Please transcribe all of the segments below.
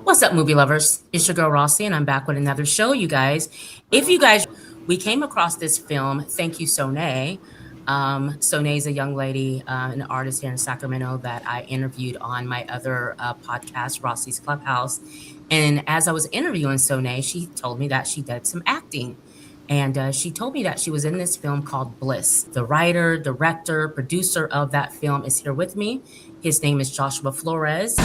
What's up, movie lovers? It's your girl Rossie, and I'm back with another show, you guys. If you guys, we came across this film, thank you, Soné. Soné is a young lady, an artist here in Sacramento that I interviewed on my other podcast, Rossie's Clubhouse. And as I was interviewing Soné, she told me that she did some acting. And she told me that she was in this film called Bliss. The writer, director, producer of that film is here with me. His name is Joshua Flores.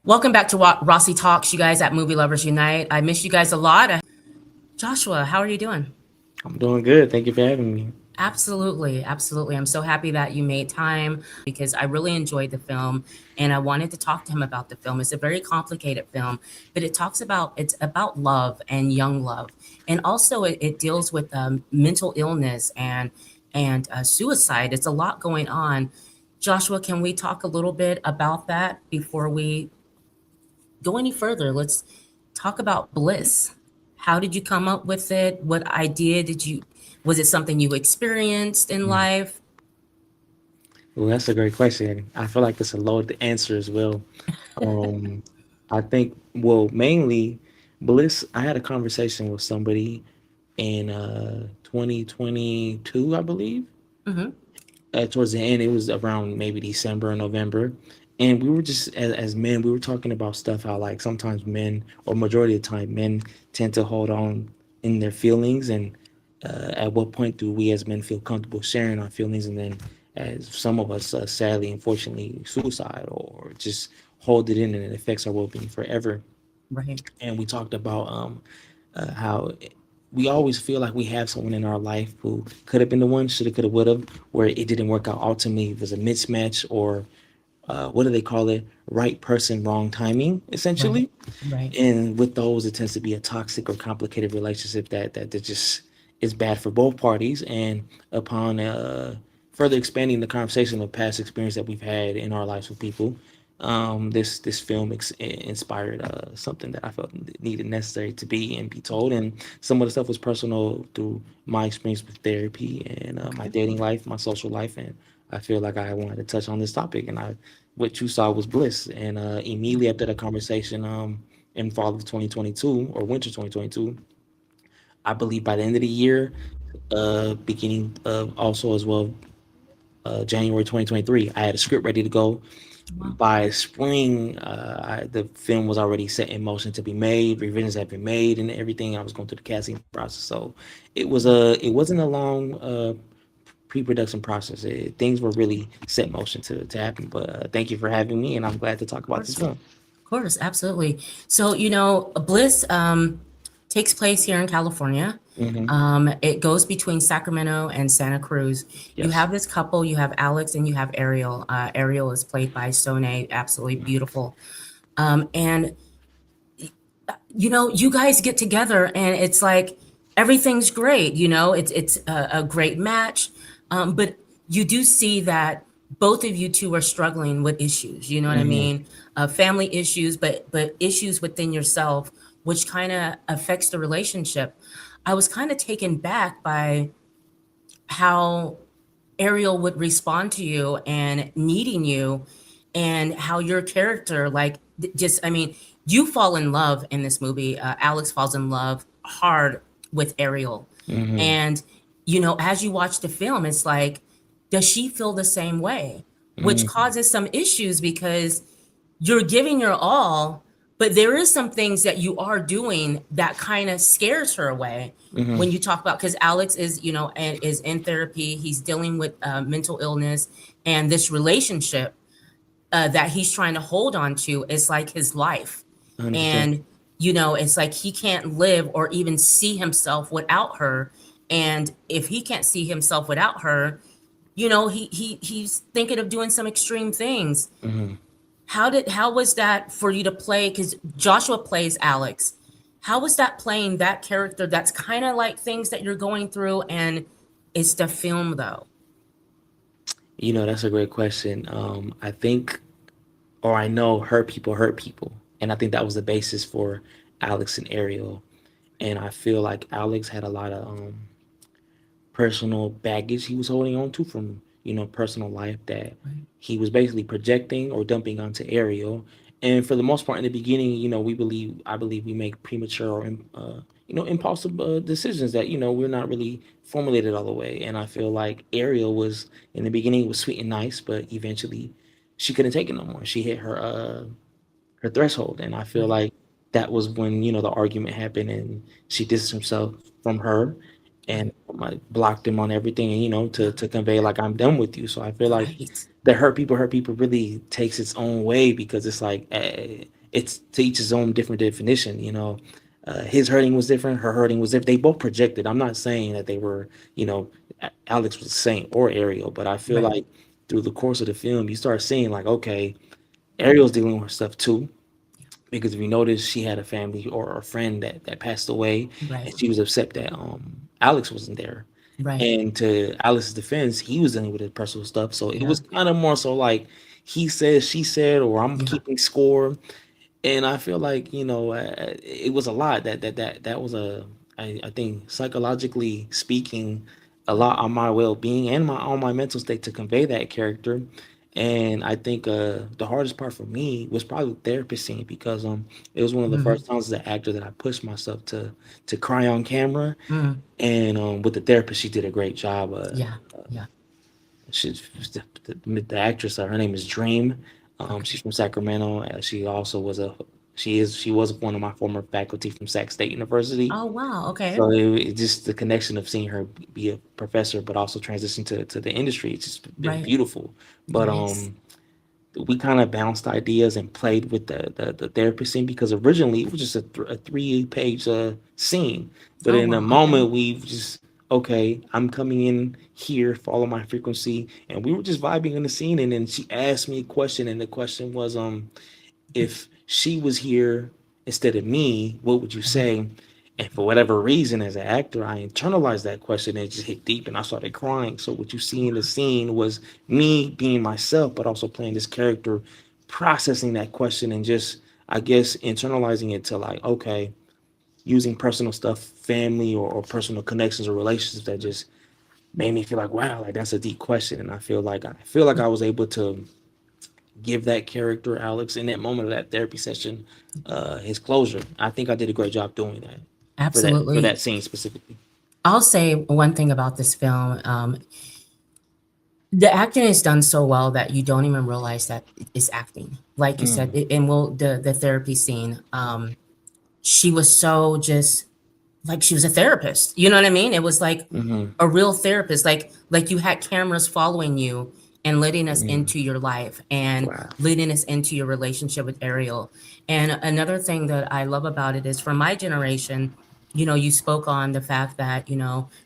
Welcome back to Rossie Talks, you guys at Movie Lovers Unite. I miss you guys a lot. Joshua, how are you doing? I'm doing good. Thank you for having me. Absolutely, absolutely. I'm so happy that you made time because I really enjoyed the film and I wanted to talk to him about the film. It's a very complicated film, but it's about love and young love, and also it deals with mental illness and suicide. It's a lot going on. Joshua, can we talk a little bit about that before we go any further? Let's talk about Bliss. How did you come up with it? What idea was it something you experienced in Mm. life? Well, that's a great question. I feel like it's a loaded answer as well. Um, I think, well, mainly Bliss, I had a conversation with somebody in 2022, I believe. Hmm. Towards the end, it was around maybe December or November. And we were just, as men, we were talking about stuff how, like, sometimes men, or majority of the time, men tend to hold on in their feelings. And at what point do we as men feel comfortable sharing our feelings? And then, as some of us, sadly, unfortunately, suicide or just hold it in and it affects our well being forever. Right. And we talked about how we always feel like we have someone in our life who could have been the one, should have, could have, would have, where it didn't work out. Ultimately, it was a mismatch, or what do they call it? Right person, wrong timing, Right. essentially. Right. And with those, it tends to be a toxic or complicated relationship that just is bad for both parties. And upon further expanding the conversation of past experience that we've had in our lives with people, this film inspired something that I felt needed, necessary to be and be told. And some of the stuff was personal through my experience with therapy and my Okay. dating life, my social life, and I feel like I wanted to touch on this topic. And I, what you saw was Bliss, and immediately after the conversation, in fall of 2022 or winter 2022, I believe by the end of the year, beginning of also as well, January 2023, I had a script ready to go. Wow. By spring, the film was already set in motion to be made. Revisions had been made and everything. I was going through the casting process, so it wasn't a long pre-production process. Things were really set in motion to happen. But thank you for having me, and I'm glad to talk Of about this course. film. Of course. Absolutely. So, Bliss takes place here in California. Hmm. It goes between Sacramento and Santa Cruz. You Yes. have this couple, you have Alex and you have Ariel. Ariel is played by Soné, absolutely beautiful. And you guys get together and it's like everything's great, it's a great match. But you do see that both of you two are struggling with issues, you know what I Hmm. mean? Family issues, but issues within yourself, which kind of affects the relationship. I was kind of taken back by how Ariel would respond to you and needing you, and how your character, like, just, I mean, you fall in love in this movie. Alex falls in love hard with Ariel. Hmm. And, as you watch the film, it's like, does she feel the same way? Which Hmm. causes some issues because you're giving your all, but there is some things that you are doing that kind of scares her away Hmm. when you talk about, because Alex is, and is in therapy. He's dealing with mental illness, and this relationship that he's trying to hold on to is like his life. 100%. And, it's like he can't live or even see himself without her. And if he can't see himself without her, he's thinking of doing some extreme things. Hmm. How was that for you to play? Because Joshua plays Alex. How was that playing that character that's kind of like things that you're going through, and it's the film though? That's a great question. I think, or I know, hurt people, and I think that was the basis for Alex and Ariel. And I feel like Alex had a lot of personal baggage he was holding on to from personal life that Right. he was basically projecting or dumping onto Ariel. And for the most part, in the beginning, I believe we make premature or impulsive decisions that we're not really formulated all the way. And I feel like Ariel was in the beginning was sweet and nice, but eventually she couldn't take it no more. She hit her threshold, and I feel Right. like that was when the argument happened, and she distanced herself from her, and Right. like blocked him on everything, and Yeah. to convey like I'm done with you. So I feel like Right. the hurt people really takes its own way because it's like it's to each his own different definition. His hurting was different, her hurting was different. They both projected. I'm not saying that they were, Alex was the same or Ariel, but I feel Right. like through the course of the film, you start seeing like, okay, Ariel's dealing with stuff too, Yeah. because if you notice, she had a family or a friend that passed away, Right. and she was upset that Alex wasn't there. Right. And to Alex's defense, he was dealing with his personal stuff, so it Yeah. was kind of more so like he says, she said, or I'm Yeah. keeping score. And I feel like it was a lot that was I think psychologically speaking a lot on my well-being and my on my mental state to convey that character. And I think the hardest part for me was probably the therapist scene because it was one of the Mm-hmm. first times as an actor that I pushed myself to cry on camera. Mm. And with the therapist, she did a great job. Yeah. Yeah. She's the actress. Her name is Dream. Okay. She's from Sacramento. She also was she was one of my former faculty from Sac State University. Oh wow. Okay. So it just the connection of seeing her be a professor, but also transition to the industry. It's just been Right. beautiful. But Nice. we kind of bounced ideas and played with the therapy scene because originally it was just a 3 page scene, but Oh in a wow. Okay. moment we just okay, I'm coming in here, follow my frequency, and we were just vibing in the scene, and then she asked me a question, and the question was if she was here instead of me, what would you Mhm. say? And for whatever reason, as an actor, I internalized that question and it just hit deep and I started crying. So what you see in the scene was me being myself, but also playing this character, processing that question and just, I guess, internalizing it to like, okay, using personal stuff, family or personal connections or relationships that just made me feel like, wow, like that's a deep question. And I feel like I was able to give that character Alex in that moment of that therapy session his closure. I think I did a great job doing that for Absolutely. that scene specifically. I'll say one thing about this film. The acting is done so well that you don't even realize that it's acting. Like you said, Mm, and the therapy scene. She was so just like she was a therapist. You know what I mean? It was like mm-hmm, a real therapist. Like you had cameras following you and letting us mm, into your life and wow. leading us into your relationship with Ariel. And another thing that I love about it is from my generation, you spoke on the fact that,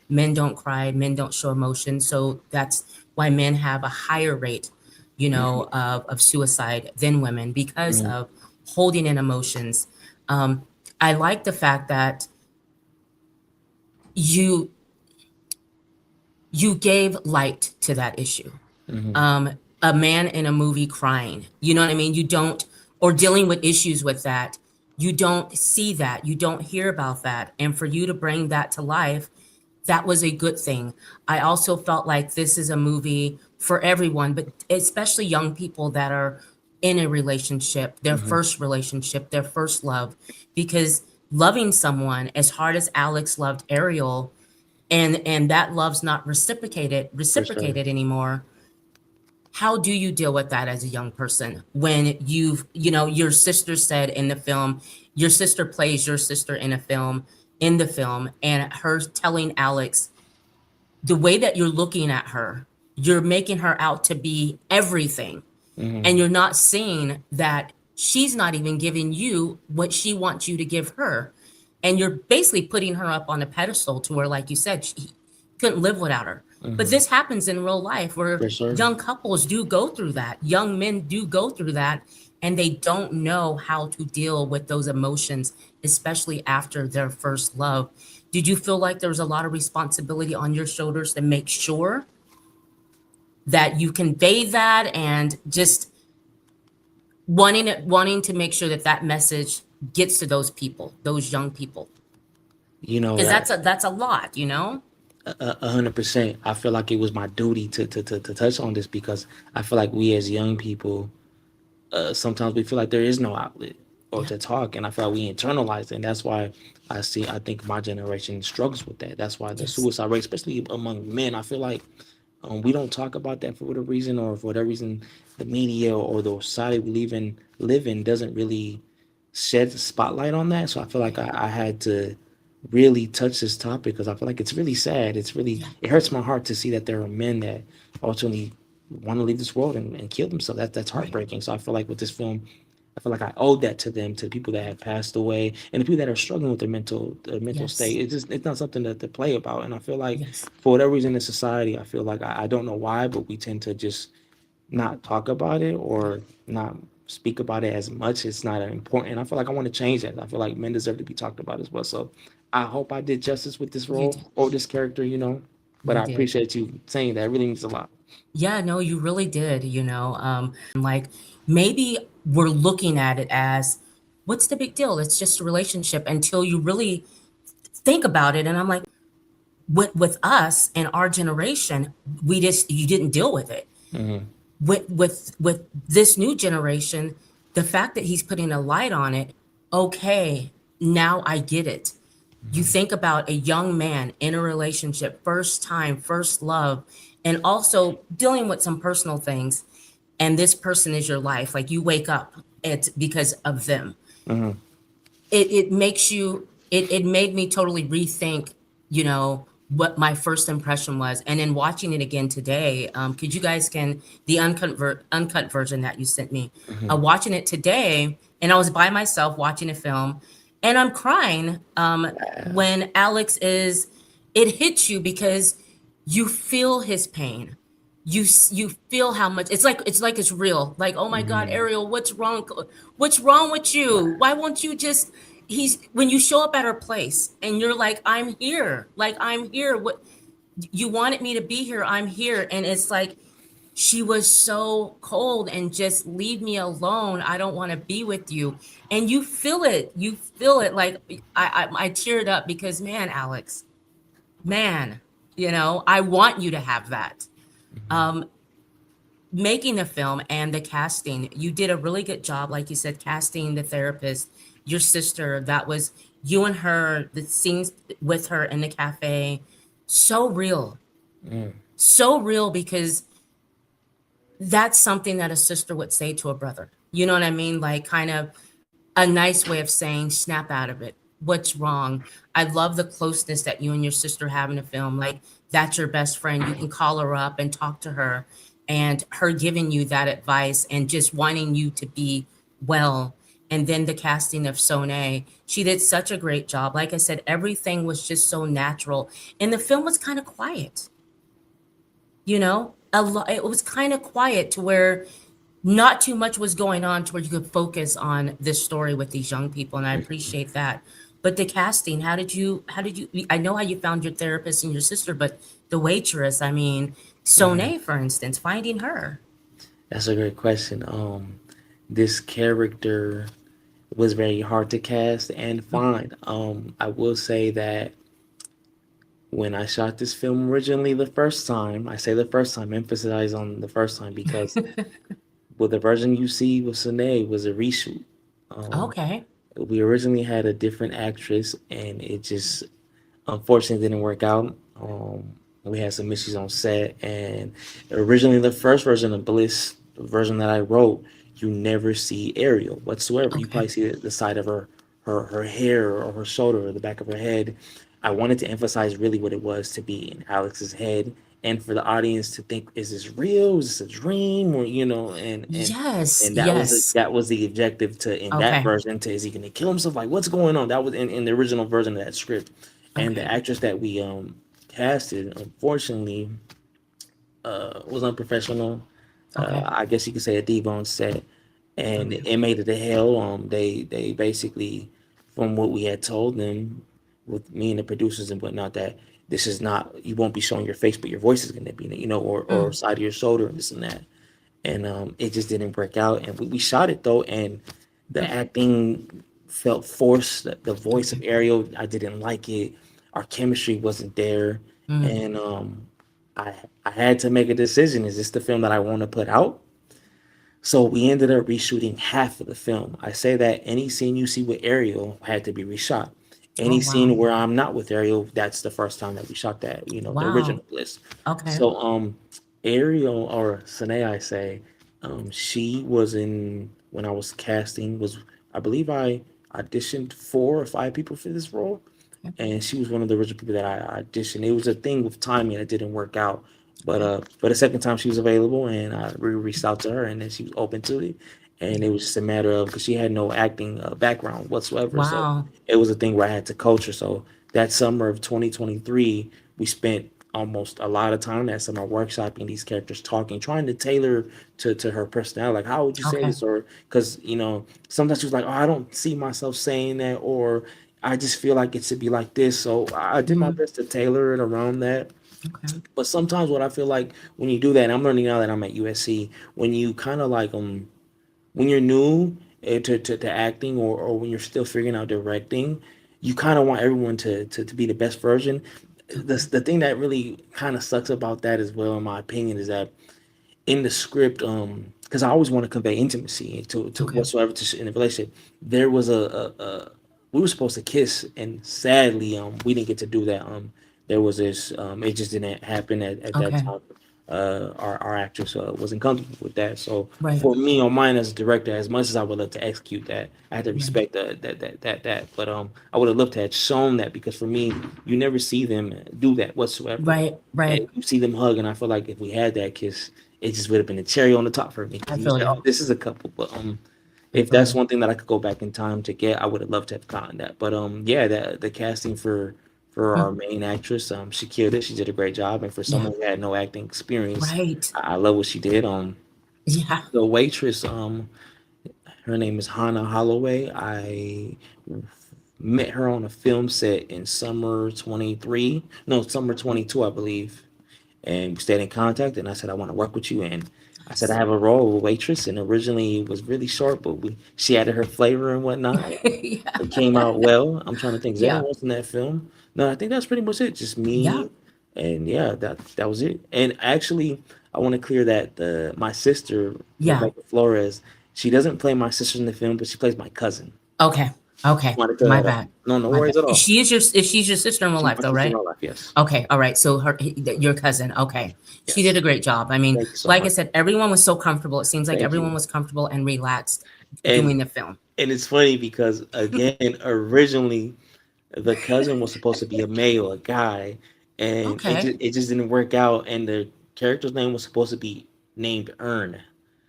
men don't cry, men don't show emotion. So that's why men have a higher rate, Mm, of suicide than women because mm, of holding in emotions. Um, I like the fact that you you gave light to that issue. mm, um a man in a movie crying, you know what I mean, you don't, or dealing with issues with that, you don't see that, you don't hear about that, and for you to bring that to life, that was a good thing. I also felt like this is a movie for everyone, but especially young people that are in a relationship, mm, their first love, because loving someone as hard as Alex loved Ariel, and that love's not for sure. reciprocated anymore. How do you deal with that as a young person when your sister said in the film, your sister plays your sister in the film, and her telling Alex the way that you're looking at her, you're making her out to be everything, and Mm, you're not seeing that she's not even giving you what she wants you to give her, and you're basically putting her up on a pedestal to where, like you said, she couldn't live without her. But mm, this happens in real life where for sure. young couples do go through that, young men do go through that, and they don't know how to deal with those emotions, especially after their first love. Did you feel like there was a lot of responsibility on your shoulders to make sure that you convey that, and just wanting to make sure that that message gets to those people, those young people, You know because that that's a lot. 100%. I feel like it was my duty to touch on this because I feel like we as young people, sometimes we feel like there is no outlet or Yeah. to talk, and I feel like we internalize it, and that's why I think my generation struggles with that. That's why the Yes. suicide rate, especially among men, I feel like we don't talk about that for whatever reason, or for whatever reason, the media or the society we live in doesn't really shed the spotlight on that. So I feel like Right. I had to really touch this topic because I feel like it's really sad. Yeah. It hurts my heart to see that there are men that ultimately want to leave this world and kill themselves. That's Right. heartbreaking. So I feel like with this film, I feel like I owed that to them, to the people that have passed away, and the people that are struggling with their mental Yes. state. It's not something to play about. And I feel like Yes. for whatever reason in society, I feel like I don't know why, but we tend to just not talk about it Yeah. or not speak about it as much. It's not important. And I feel like I want to change that. I feel like men deserve to be talked about as well. So I hope I did justice with this You role did. or this character. But You I did. appreciate you saying that. It really means a lot. Yeah, no, you really did, like maybe we're looking at it as what's the big deal? It's just a relationship until you really think about it. And I'm like, with us and our generation, you didn't deal with it. Hmm. With this new generation, the fact that he's putting a light on it, okay, now I get it. You think about a young man in a relationship, first time, first love, and also dealing with some personal things, and this person is your life. Like you wake up, it's because of them. Hmm. It makes you, it made me totally rethink, what my first impression was. And then watching it again today, because you guys can, the uncut version that you sent me, Hmm. watching it today, and I was by myself watching a film, and I'm crying when Alex is, it hits you because you feel his pain. You feel how much it's like it's real. Like, oh my God, Hmm. Ariel, what's wrong? What's wrong with you? Why won't you just, he's, when you show up at her place and you're like, I'm here. Like, I'm here. What, you wanted me to be here. I'm here. And it's like she was so cold and just leave me alone. I don't want to be with you. And you feel it. You feel it. Like I teared up because, man, Alex, man, I want you to have that. Um, Making the film and the casting, you did a really good job. Like you said, casting the therapist, your sister, that was you and her, the scenes with her in the cafe, so real. Hmm. So real because that's something that a sister would say to a brother. You know what I mean? Like, kind of a nice way of saying, snap out of it. What's wrong? I love the closeness that you and your sister have in the film. Like, that's your best friend. You can call her up and talk to her, and her giving you that advice and just wanting you to be well. And then the casting of Soné, she did such a great job. Like I said, everything was just so natural. And the film was kind of quiet, it was kind of quiet to where not too much was going on to where you could focus on this story with these young people, and I appreciate that. But the casting, how did you I know how you found your therapist and your sister, but the waitress, I mean, Hmm. Soné, for instance, finding her. That's a great question. This character was very hard to cast and find. I will say that when I shot this film originally the first time, I say the first time, emphasize on the first time because the version you see with Sine was a reshoot. Um, Okay. we originally had a different actress, and it just unfortunately didn't work out. We had some issues on set, and originally the first version of Bliss, the version that I wrote, you never see Ariel whatsoever. You Okay. probably see the side of her hair or her shoulder or the back of her head. I wanted to emphasize really what it was to be in Alex's head, and for the audience to think, is this real? Is this a dream? Or Yes, that was yes. the objective to in that Okay. version, to is he gonna kill himself, like what's going on. That was in the original version of that script. And the Okay. actress that we casted, unfortunately, was unprofessional. Okay. I guess you could say a diva on set, For and real. it made it to hell. They basically, from what we had told them, with me and the producers and whatnot, that this is not, you won't be showing your face, but your voice is going to be, or Mm, side of your shoulder and this and that. And it just didn't work out. And we shot it though, and the mm, acting felt forced. The voice of okay. Ariel, I didn't like it. Our chemistry wasn't there, Mm. and I I had to make a decision. Is this the film that I want to put out? So we ended up reshooting half of the film. I say that any scene you see with Ariel had to be reshot. Oh, Any wow. scene where I'm not with Ariel, that's the first time that we shot that, the Wow. original Bliss. Okay. So Ariel, or Sine I say, she was in when I was casting, was I believe I auditioned 4 or 5 people for this role, Okay. and she was one of the original people that I auditioned. It was a thing with timing that didn't work out, but Okay. the second time she was available, and I reached out to her, and then she was open to it, and Yeah. it was just a matter of, because she had no acting background whatsoever, so Wow. it was a thing where I had to coach her. So that summer of 2023, we spent almost a lot of time that summer workshopping these characters, talking, trying to tailor to her personality. Like, how would you say Okay. this? Or because sometimes she was like, oh, I don't see myself saying that, or I just feel like it should be like this. So I did my Mm. best to tailor it around that. Okay. But sometimes what I feel like when you do that, and I'm learning now that I'm at USC, when you kind of like when you're new to acting, or when you're still figuring out directing, you kind of want everyone to be the best version. Okay. The thing that really kind of sucks about that as well, in my opinion, is that in the script, because I always want to convey intimacy to Okay. whatsoever in a relationship. There was we were supposed to kiss, and sadly, we didn't get to do that. There was this, it just didn't happen at that Okay. time. Our actress wasn't comfortable with that. So Right. for me, on mine as a director, as much as I would love to execute that, I had to Right. respect that. But I would have loved to have shown that, because for me, you never see them do that whatsoever, Right. and Right. you see them hug, and I feel like if we had that kiss, it just would have been a cherry on the top for me, I because you feel say, you. "Oh, this is a couple." But I if feel that's you. one thing that I could go back in time to get, I would have loved to have gotten that. But yeah, the casting for our Mm. main actress, she killed it. She did a great job, and for Yeah. someone who had no acting experience, Right. I love what she did. Yeah. The waitress, her name is Hannah Holloway. I met her on a film set in summer 23, no, summer 22, I believe, and we stayed in contact. And I said, I want to work with you. And I said, I Nice. have a role of a waitress. And originally it was really short, but she added her flavor and whatnot. Yeah. It came out well. I'm trying to think, is there Yeah. anyone else in that film? No, I think that's pretty much it. Just Yeah. me, and yeah, that was it. And actually, I want to clear that my sister, Yeah. Rebecca Flores, she doesn't play my sister in the film, but she plays my cousin. Okay. Okay. Want to clear My that up? bad. No, no My worries bad. at all. She's your sister in real She's life my though, sister in right? real life. Yes, Okay. All right. So your cousin. Okay. She did yes. a great job. I mean, Thank you so like I much. said, everyone was so comfortable. It seems like Thank everyone you. was comfortable and relaxed doing And the film. it's funny because, again, originally the cousin was supposed to be a male, a guy, and Okay. it just didn't work out. And the character's name was supposed to be named Ern,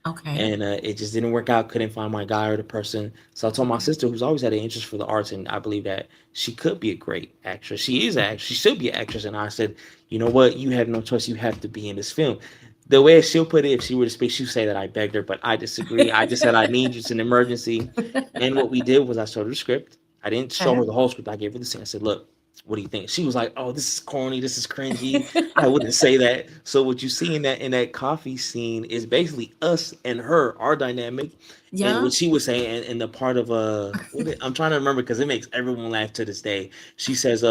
Okay. and it just didn't work out. Couldn't find my guy or the person, so I told my Okay. sister, who's always had an interest for the arts, and I believe that she could be a great actress. She is act. She should be an actress. And I said, you know what? You have no choice. You have to be in this film. The way she'll put it, if she were to speak, she'd say that I begged her, but I disagree. I just said I need you. It's an emergency. And what we did was I showed her the script. I didn't show Okay. her the whole script. I gave her the scene. I said, look, what do you think? She was like, oh, this is corny. This is cringy. I wouldn't say that. So what you see in that coffee scene is basically us and her, our dynamic. And Yeah. what she was saying, and the part of I'm trying to remember, because it makes everyone laugh to this day. She says,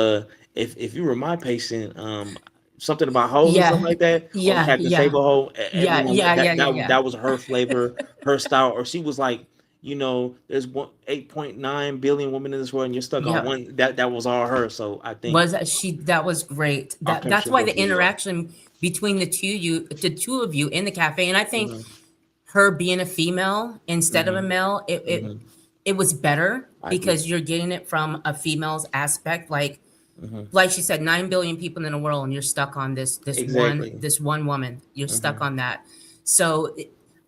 if you were my patient, something about hoes or something Yeah. like that, or Yeah. Captain Save Yeah. a Hoe, Yeah. everyone Yeah. Yeah. Yeah. Yeah. that was her flavor, her style. Or she was like, there's 8.9 billion women in this world, and you're stuck on Yep. one. That was all her. So I think Was that that was great. our That's chemistry why goes the really well. interaction between the two of you in the cafe, and I think Hmm. her being a female instead of a Hmm. male, Hmm. it was better I agree. because you're getting it from a female's aspect. Hmm. Like she said, 9 billion people in the world, and you're stuck on Exactly. this one woman. You're stuck Hmm. on that. So,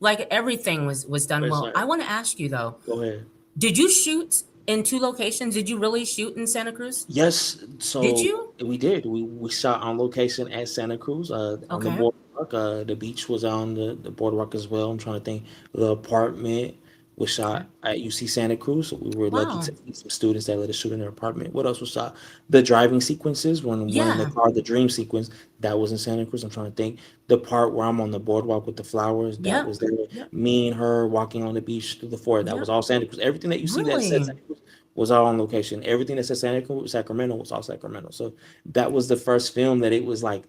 like everything was done But well. I sorry. want to ask you though, Go ahead. did you shoot in two locations? Did you really shoot in Santa Cruz? Yes, Did so you? we did. We shot on location at Santa Cruz, on the Okay. boardwalk. The beach was on the boardwalk as well. I'm trying to think. The apartment was Okay. shot at UC Santa Cruz, so we were lucky Wow. to meet some students that let us shoot in their apartment. What else was shot? The driving sequences, when we're in the Yeah. car, the dream sequence, that was in Santa Cruz. I'm trying to think. The part where I'm on the boardwalk with the flowers, that Yep. was there. Yep. Me and her walking on the beach through the forest, that was Yep. all Santa Cruz. Everything that you see that said Really? Santa Cruz was all on location. Everything that said Sacramento was all Sacramento. So that was the first film that it was like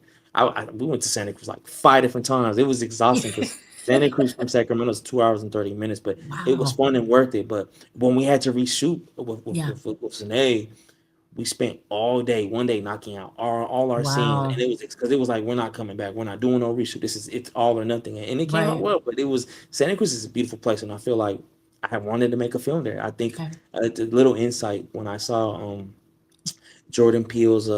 we went to Santa Cruz like 5 different times. It was exhausting because Santa Cruz from Sacramento is 2 hours and 30 minutes, but it was Wow. fun and worth it. But when we had to reshoot Yeah. with Sinead, we spent all day, one day knocking out all our scenes, and Wow. it was because it was like we're not coming back, we're not doing no reshoot. It's all or nothing, and it came out Right. well. But it was Santa Cruz is a beautiful place, and I feel like I have wanted to make a film there. I think Okay. it's a little insight when I saw Jordan Peele's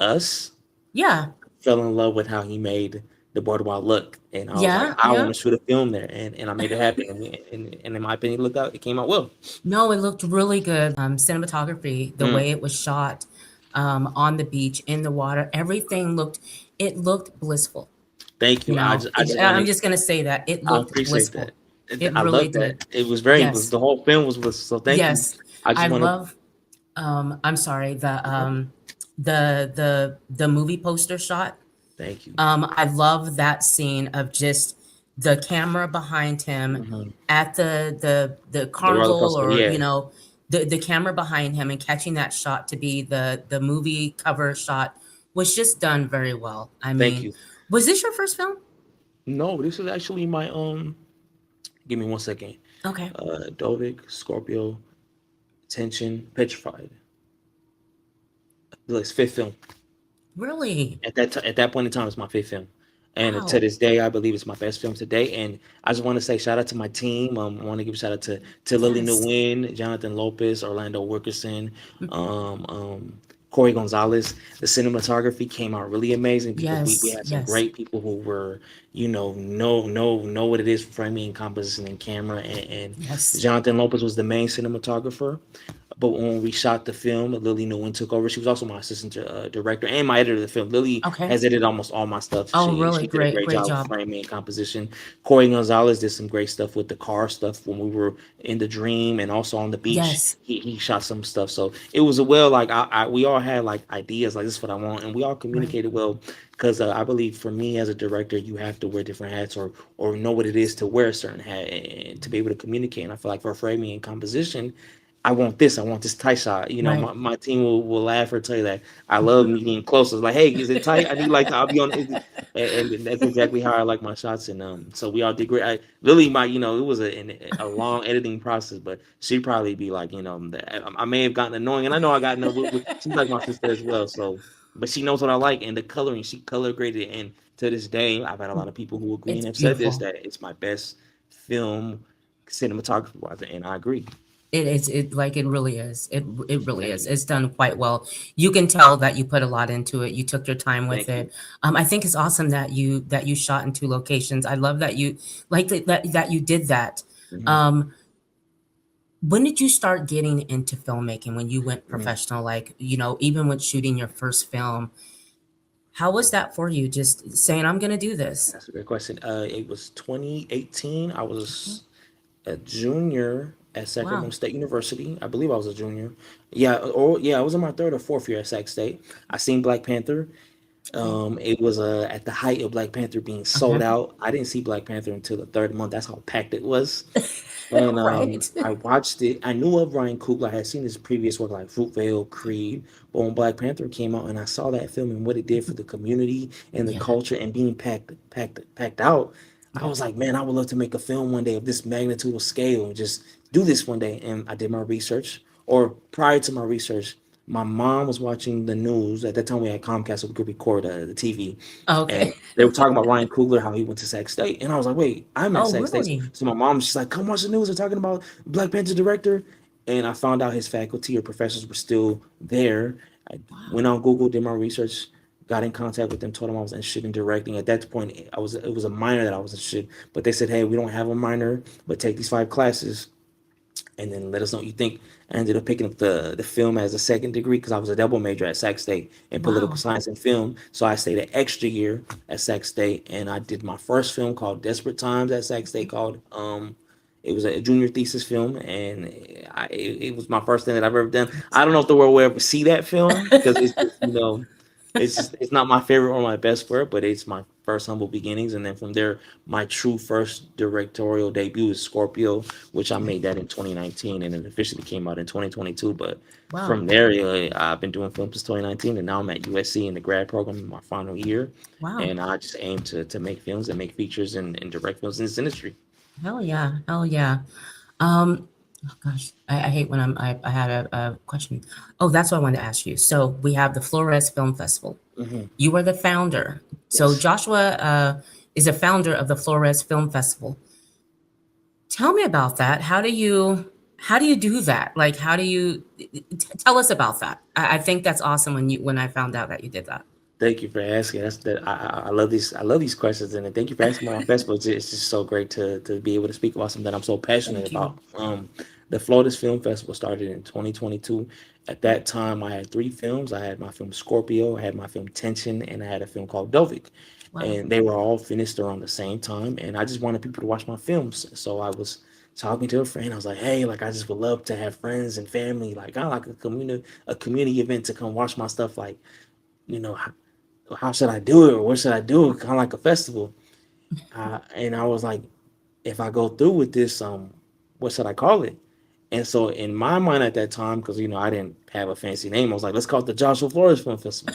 Us, Yeah. fell in love with how he made the boardwalk look, and I was like, Yeah. I want Yeah. to shoot a film there, and I made it happen, and in my opinion, it came out well. No, it looked really good. Cinematography, the Mm, way it was shot, on the beach, in the water, everything looked, it looked blissful. thank You you. know, I just want I'm to just gonna say that it I looked appreciate that. blissful. It I really love that. did. It was Yes. the whole film was so thank you. Yes. I just I want to love, I'm sorry, the movie poster shot. thank you. I love that scene of just the camera behind him Hmm. at the The roller carnival, coaster, or yeah. the camera behind him, and catching that shot to be the movie cover shot was just done very well. I Thank mean, you. was this your first film? No, this is actually my give me 1 second. Okay. Dovik, Scorpio, Tension, Petrified. It's fifth film. Really? At that point in time, it's my fifth film, and to Wow. this day, I believe it's my best film to date. And I just want to say shout out to my team. I want to give a shout out to Lily Yes. Nguyen, Jonathan Lopez, Orlando Wilkerson, um, um, Corey Gonzalez. The cinematography came out really amazing because we Yes. had some Yes. great people who were know what it is for framing and composition and camera. And Yes. Jonathan Lopez was the main cinematographer. But when we shot the film, Lily Nguyen took over. She was also my assistant director and my editor of the film. Lily Okay. has edited almost all my stuff. Oh, really? She did a Great. great Great job of job. framing and composition. Corey Gonzalez did some great stuff with the car stuff when we were in the dream and also on the beach. Yes. He shot some stuff. So it was a well like we all had like ideas like this is what I want, and we all Right. communicated well because I believe for me as a director you have to wear different hats or know what it is to wear a certain hat and to be able to communicate. And I feel like for framing and composition I want this. I want this tight shot. You know, Right. my team will laugh or tell you that I love me getting closer. It's like, hey, is it tight? I need like I'll be on, and that's exactly how I like my shots. And so we all did great. Lily, it was a long editing process, but she'd probably be like, I may have gotten annoying, and I know I got annoying. She's like my sister as well, so but she knows what I like and the coloring. She color graded, and to this day, I've had a lot of people who agree and It's have said this beautiful. that it's my best film cinematography wise, and I agree. It is, it really is. It really Thank is. you. It's done quite well. You can tell that you put a lot into it. You took your time with Thank it. you. I think it's awesome that you shot in 2 locations. I love that you like that you did that. Mhm. Um, when did you start getting into filmmaking? When you went Mhm. professional, like, even with shooting your first film, how was that for you? Just saying, "I'm gonna do this." That's a great question. It was 2018. I Okay. was a junior at Wow. Sacramento State University. I believe I was a junior. Yeah, I was in my third or fourth year at Sac State. I seen Black Panther. Okay. It was at the height of Black Panther being sold Okay. out. I didn't see Black Panther until the third month. That's how packed it was. And Right. I watched it. I knew of Ryan Coogler. I had seen his previous work like Fruitvale, Creed. But when Black Panther came out and I saw that film and what it did for the community and the Yeah. culture and being packed out, I Yeah. was like, man, I would love to make a film one day of this magnitude of scale and just do this one day. And I did my research. Or prior to my research, my mom was watching the news. At that time, we had Comcast, so we could record the TV. And Okay. they were talking about Ryan Coogler, how he went to Sac State. And I was like, wait, I'm at Oh, Sac State. So, really? so my mom, she's like, come watch the news. They're talking about Black Panther director. And I found out his faculty or professors were still there. I went Wow. on Google, did my research, got in contact with them, told them I was interested in directing. At that point, it was a minor that I was interested, but they said, hey, we don't have a minor, but take these 5 classes and then let us know what you think. I ended up picking up the film as a second degree because I was a double major at Sac State in political Wow. science and film. So I stayed an extra year at Sac State, and I did my first film called Desperate Times at Sac State. Called it was a junior thesis film, and it was my first thing that I've ever done. I don't know if the world will ever see that film because it's just It's not my favorite or my best work, but it's my first humble beginnings, and then from there, my true first directorial debut is Scorpio, which I Okay. made that in 2019, and it officially came out in 2022. But Wow. from there, I've been doing film since 2019, and now I'm at USC in the grad program in my final year, Wow. and I just aim to make films and make features and direct films in this industry. Hell yeah. Hell yeah. Um, oh gosh, I hate when I had a question. Oh, that's what I wanted to ask you. So we have the Flores Film Festival. Hmm. You are the founder. So Yes. Joshua is a founder of the Flores Film Festival. Tell me about that. How do you do that? Like, how do you tell us about that? I think that's awesome when I found out that you did that. Thank you for asking. That's that. I love these questions, and thank you for asking about my festival. It's just so great to be able to speak about something that I'm so passionate Thank you. about. The Florida's Film Festival started in 2022. At that time, I had three films. I had my film Scorpio, I had my film Tension, and I had a film called Dovik, Wow. and they were all finished around the same time. And I just wanted people to watch my films, so I was talking to a friend. I was like, "Hey, like I just would love to have friends and family, like I like a community event to come watch my stuff, like." You know, how should I do it or what should I do? Kind of like a festival. And I was like, if I go through with this, what should I call it? And so in my mind at that time, because I didn't have a fancy name, I was like, let's call it the Joshua Flores Film Festival.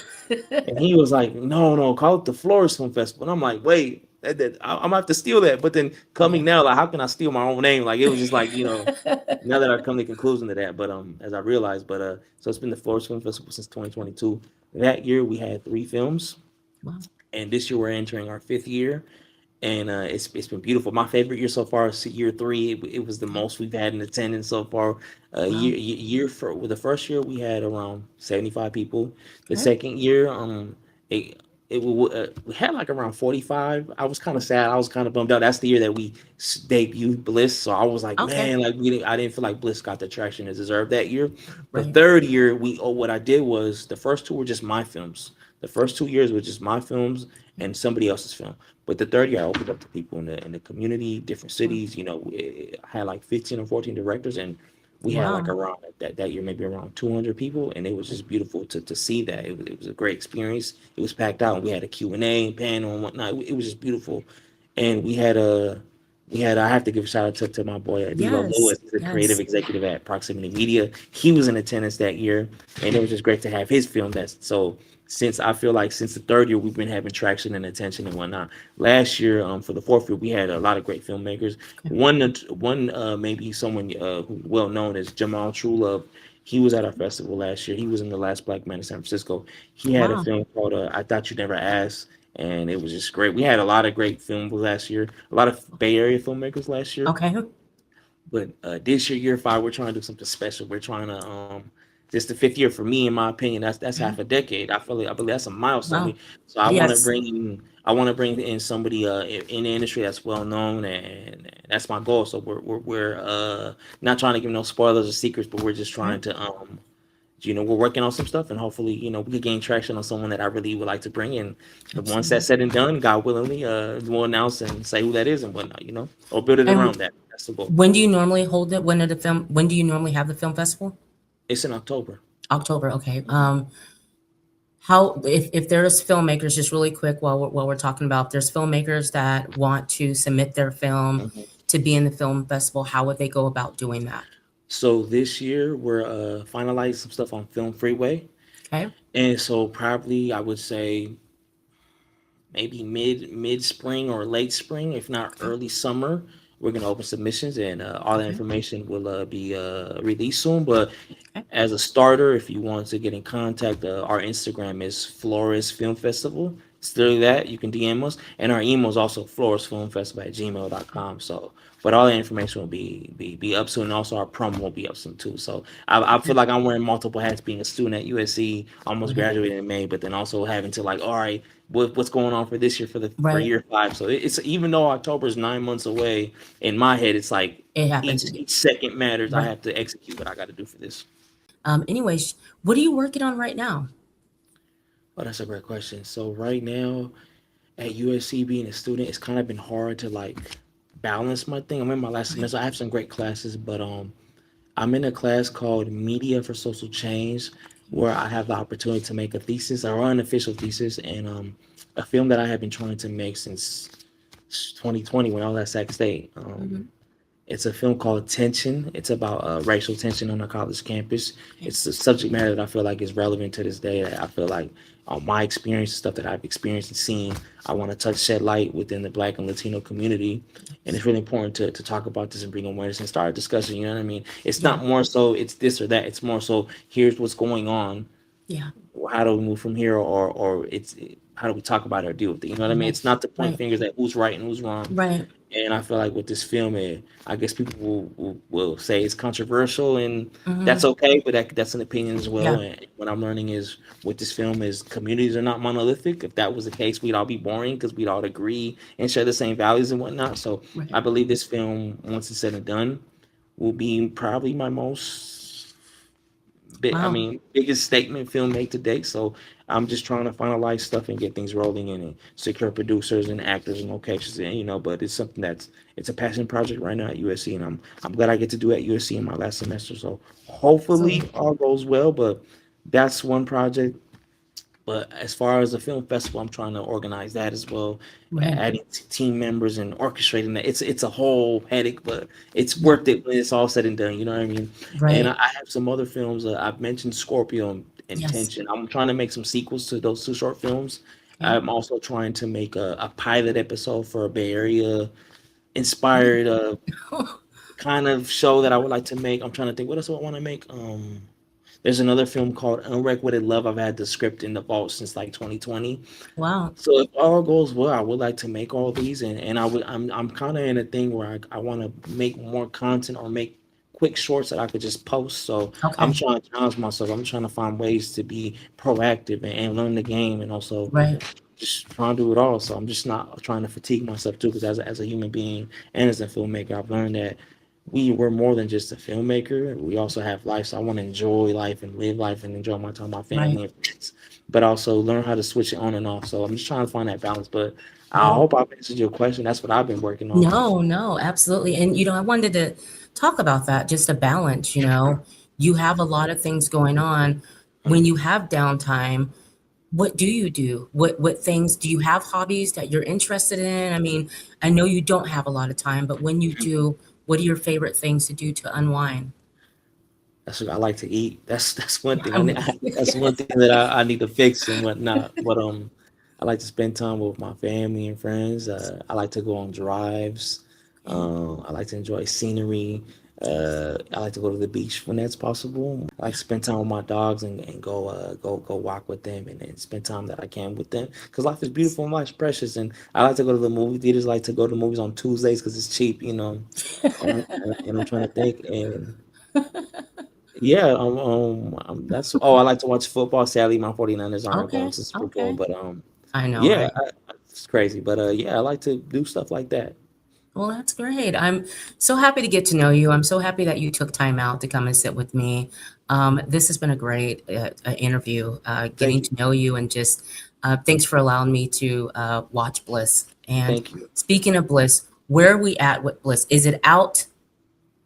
And he was like, no, no, call it the Flores Film Festival. And I'm like, wait, I'm gonna have to steal that. But then Yeah. coming now, like, how can I steal my own name? Like, it was just like, now that I come to the conclusion to that, but as I realized, but so it's been the Flores Film Festival since 2022. That year we had three films, Wow. and this year we're entering our fifth year, and it's been beautiful. My favorite year so far is year three. It was the Okay. most we've had in attendance so far. Wow. Year for with the first year we had around 75 people. The Okay. second year, it we had like around 45. I was kind of sad. I was kind of bummed out. That's the year that we debuted Bliss. So I was like, Okay. man, like I didn't feel like Bliss got the traction it deserved that year. The Right. third year, what I did was the first two were just my films. The first 2 years were just my films and somebody else's film. But the third year, I opened up to people in the community, different Wow. cities. I had like 15 or 14 directors, and we had like Wow. around that year maybe around 200 people, and it was just beautiful to see that. It was a great experience. It was packed out, and we had a Q&A panel and whatnot. It was just beautiful, and I have to give a shout out to my boy D'Lo Yes. Lewis. He's a creative Yes. executive at Proximity Media. He was in attendance that year, and it was just great to have his film. That's so since I feel like since the third year we've been having traction and attention and whatnot. Last year, for the fourth year, we had a lot of great filmmakers. Okay. Maybe someone who well known as Jamal Trulove. He was at our festival last year. He was in The Last Black Man in San Francisco. He had a Wow. film called I Thought You Never Asked, and it was just great. We had a lot of great films last year. A lot of Bay Area filmmakers last year. Okay. But this year, year five, we're trying to do something special. We're trying to just the fifth year for me, in my opinion, that's Okay. half a decade. I believe that's a milestone. Wow. So I want to Yes. bring in somebody in the industry that's well known, and that's my goal. So we're not trying to give no spoilers or secrets, but we're just Okay. trying to we're working on some stuff, and hopefully we could gain traction on someone that I really would like to bring in. And once that's Absolutely. said and done, God willingly, we'll announce and say who that is and whatnot, or build it And around that. That's the goal. when do you normally hold it? When do you normally have the film festival? It's in October. October. Okay. How if there's filmmakers, just really quick while we're talking about, there's filmmakers that want to submit their film Mhm. to be in the film festival, how would they go about doing that? So this year we're finalizing some stuff on Film Freeway, Okay. and so probably I would say maybe mid spring or late spring, if not Okay. early summer. We're gonna open submissions, and all the Okay. information will be released soon. But Okay. as a starter, if you want to get in contact, our Instagram is Flores Film Festival. Still that you can DM us, and our email is also floresfilmfestival@gmail.com. So, but all the information will be up soon. And also, our promo will be up soon too. So, I feel Okay. like I'm wearing multiple hats, being a student at USC, almost Right. graduated in May, but then also having to like, all right, what's going on for this year for Right. year five? So it's even though October is 9 months away, in my head, it's like It each happens. each second matters. I Right. have to execute what I got to do for this. Anyways, what are you working on right now? Oh, that's a great question. So right now at USC, being a student, it's kind of been hard to like balance my thing. I'm in my last Okay. semester. I have some great classes, but I'm in a class called Media for Social Change, where I have the opportunity to make a thesis or unofficial thesis, and a film that I have been trying to make since 2020 when I was at Sac State. Hmm. It's a film called Tension. It's about racial tension on a college campus. Okay. It's a subject matter that I feel like is relevant to this day. That I feel like my experience, stuff that I've experienced and seen, I want to touch, shed light within the Black and Latino community. And it's really important to talk about this and bring awareness and start a discussion. You know what I mean? It's Yeah. not more so it's this or that. It's more so here's what's going on. Yeah. How do we move from here, or it's how do we talk about it or deal with it? You know what I mean? Right. It's not to point Right. fingers at who's right and who's wrong. Right. And I feel like with this film, I guess people will say it's controversial, and that's Hmm. okay. But that's an opinion as well. Yeah. And what I'm learning is with this film is communities are not monolithic. If that was the case, we'd all be boring because we'd all agree and share the same values and whatnot. So Right. I believe this film, once it's said and done, will be probably my most Wow. biggest statement film made to date. So I'm just trying to finalize stuff and get things rolling in and secure producers and actors and locations. And but it's something it's a passion project right now at USC, and I'm glad I get to do it at USC in my last semester. So hopefully Absolutely. all goes well. But that's one project. But as far as the film festival, I'm trying to organize that as well, Right. adding team members and orchestrating that. It's a whole headache, but it's Yeah. worth it when it's all said and done. You know what I mean? And Right. I have some other films. I've mentioned Scorpio and Yes. Intention. I'm trying to make some sequels to those two short films. Okay. I'm also trying to make a pilot episode for a Bay Area inspired kind of show that I would like to make. I'm trying to think what else do I want to make. There's another film called Unrequited Love. I've had the script in the vault since like 2020. Wow. So if all goes well, I would like to make all these, and I'm kind of in a thing where I want to make more content or make quick shorts that I could just post. So I'm Okay. trying to challenge myself. I'm trying to find ways to be proactive and learn the game, and also Right. just trying to do it all. So I'm just not trying to fatigue myself too, because as a human being and as a filmmaker, I've learned that we're more than just a filmmaker. We also have life. So I want to enjoy life and live life and enjoy my time with my Right. family and friends, but also learn how to switch it on and off. So I'm just trying to find that balance. But I Right. hope I've answered your question. That's what I've been working on. No, no, absolutely. And I wanted to talk about that, just a balance, You have a lot of things going on. When you have downtime, what do you do? What things do you have hobbies that you're interested in? I mean, I know you don't have a lot of time, but when you do, what are your favorite things to do to unwind? That's what I like to eat. That's one Yeah, thing. I mean, That's one thing that I need to fix and whatnot. But I like to spend time with my family and friends. I like to go on drives. okay. I like to enjoy scenery. I like to go to the beach when that's possible. I like to spend time with my dogs and go walk with them and spend time that I can with them. Because life is beautiful and life's precious. And I like to go to the movie theaters. I like to go to movies on Tuesdays because it's cheap. And I'm trying to think and. Yeah, that's I like to watch football. Sadly, my 49ers aren't going Okay, to the Super Bowl, okay. but I know, yeah, right? it's crazy. But yeah, I like to do stuff like that. Well, that's great. I'm so happy to get to know you. I'm so happy that you took time out to come and sit with me. This has been a great interview, getting Thank you, to know you, and just thanks for allowing me to watch Bliss. And thank you. speaking of Bliss, where are we at with Bliss? Is it out?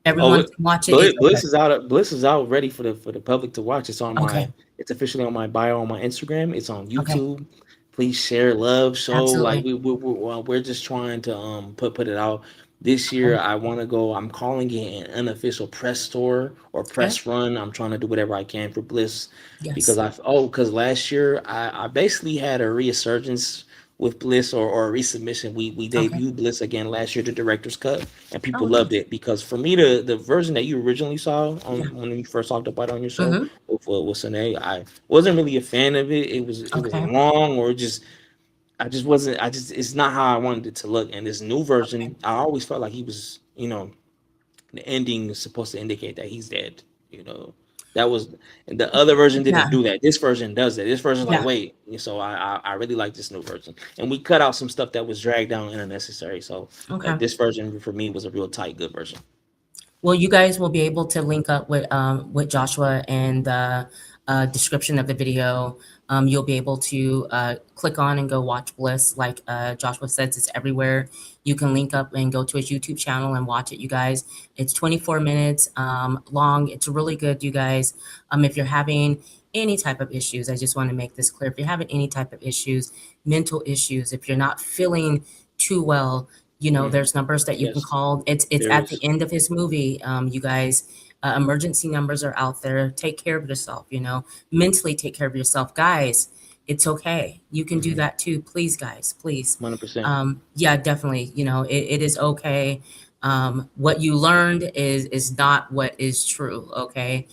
Oh, Everyone can watch it? Is okay. Bliss is out. Bliss is out, ready for the public to watch. Okay. It's officially on my bio on my Instagram. It's on Okay. YouTube. Please share, love, show. Like Absolutely. we're just trying to put it out. This year, Okay. I want to go. I'm calling it an unofficial press tour or Okay. press run. I'm trying to do whatever I can for Bliss because Yes. because last year I basically had a resurgence with Bliss or a resubmission. We Okay. debuted Bliss again last year, the director's cut, and people Oh, loved nice. it because for me the version that you originally saw Yeah. on when you first talked about it on your show Mm-hmm. with Sine, I wasn't really a fan of it. It was Okay. long or just I just wasn't I just it's not how I wanted it to look. And this new Okay. version, I always felt like he was the ending is supposed to indicate that he's dead. You know, that was and the other version Yeah. didn't do that. This version does that. This version's like, Yeah. wait. So I really like this new version, and we cut out some stuff that was dragged down and unnecessary. So Okay. this version for me was a real tight, good version. Well, you guys will be able to link up with Joshua in the description of the video. You'll be able to click on and go watch Bliss. Like Joshua says, it's everywhere. You can link up and go to his YouTube channel and watch it, you guys. It's 24 minutes long. It's really good, you guys. If you're having any type of issues, I just want to make this clear. If you're having any type of issues, mental issues, if you're not feeling too well, Hmm. there's numbers that you can Yes, call. It's there at the is. end of his movie. You guys, emergency numbers are out there. Take care of yourself. Mentally take care of yourself, guys. It's okay. You can do Hmm. that too. Please, guys, please. 100%. Yeah, definitely. It is okay. What you learned is not what is true. Okay.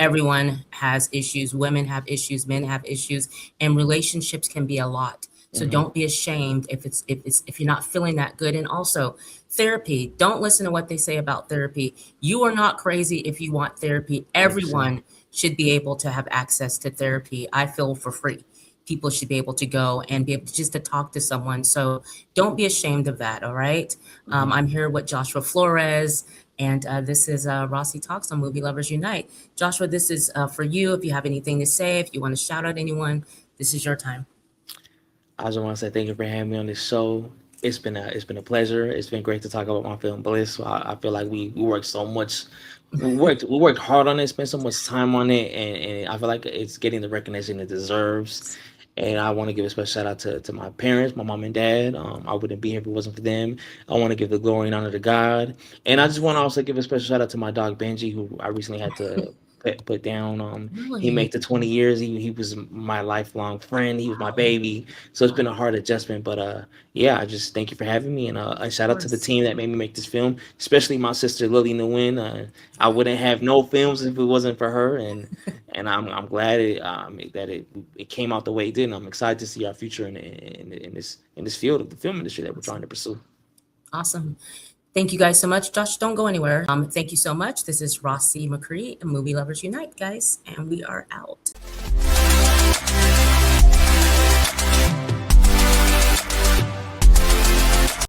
Everyone has issues. Women have issues. Men have issues, and relationships can be a lot. So Hmm. don't be ashamed if you're not feeling that good. And also, therapy. Don't listen to what they say about therapy. You are not crazy if you want therapy. 100%. Everyone should be able to have access to therapy. I feel for free. People should be able to go and be able to just to talk to someone. So don't be ashamed of that. All right. Hmm. I'm here with Joshua Flores, and this is Rossie Talks on Movie Lovers Unite. Joshua, this is for you. If you have anything to say, if you want to shout out anyone, this is your time. I just want to say thank you for having me on this show. It's been a pleasure. It's been great to talk about my film Bliss. I feel like we worked so much. We worked hard on it, spent so much time on it, and I feel like it's getting the recognition it deserves. And I want to give a special shout out to my parents, my mom and dad. I wouldn't be here if it wasn't for them. I want to give the glory and honor to God. And I just want to Yes. also give a special shout out to my dog Benji, who I recently had to put down. He Really? made the 20 years. He was my lifelong friend. He was my baby. So it's been a hard adjustment. But yeah, I just thank you for having me. And a Of shout out to the course. team that made me make this film, especially my sister Lily Nguyen. I wouldn't have no films if it wasn't for her. And I'm glad it came out the way it did. And I'm excited to see our future in this field of the film industry that we're trying Awesome. to pursue. Awesome. Thank you guys so much. Josh, don't go anywhere. Thank you so much. This is Rossie McCree, Movie Lovers Unite, guys, and we are out.